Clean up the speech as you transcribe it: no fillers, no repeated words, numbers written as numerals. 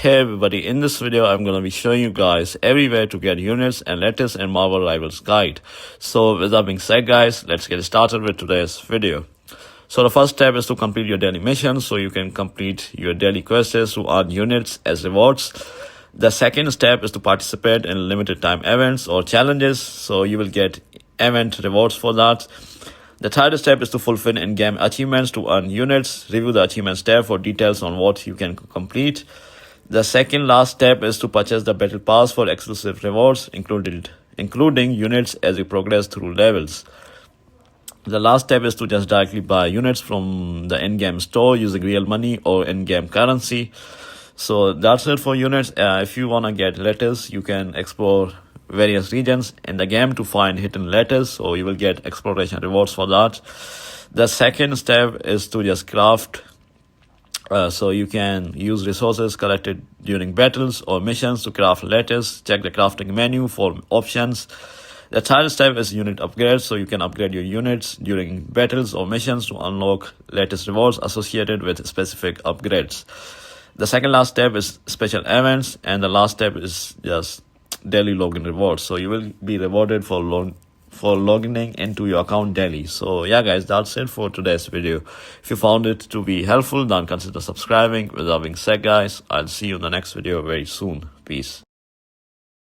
Hey everybody, in this video I'm going to be showing you guys everywhere to get units and lattice and Marvel Rivals guide. So with that being said guys, let's get started with today's video. So the first step is to complete your daily mission so you can complete your daily quests to earn units as rewards. The second step is to participate in limited time events or challenges, so you will get event rewards for that. The third step is to fulfill in-game achievements to earn units. Review the achievements tab for details on what you can complete. The second last step is to purchase the battle pass for exclusive rewards, including units as you progress through levels. The last step is to just directly buy units from the in-game store using real money or in-game currency. So that's it for units. If you want to get lattice, you can explore various regions in the game to find hidden lattice, so you will get exploration rewards for that. The second step is to just craft, so you can use resources collected during battles or missions to craft lattice. Check the crafting menu for options. The third step is unit upgrades, so you can upgrade your units during battles or missions to unlock lattice rewards associated with specific upgrades. The second last step is special events, and the last step is just daily login rewards, so you will be rewarded for logging into your account daily. So yeah guys, that's it for today's video. If you found it to be helpful, then consider subscribing. With that being said guys, I'll see you in the next video very soon. Peace.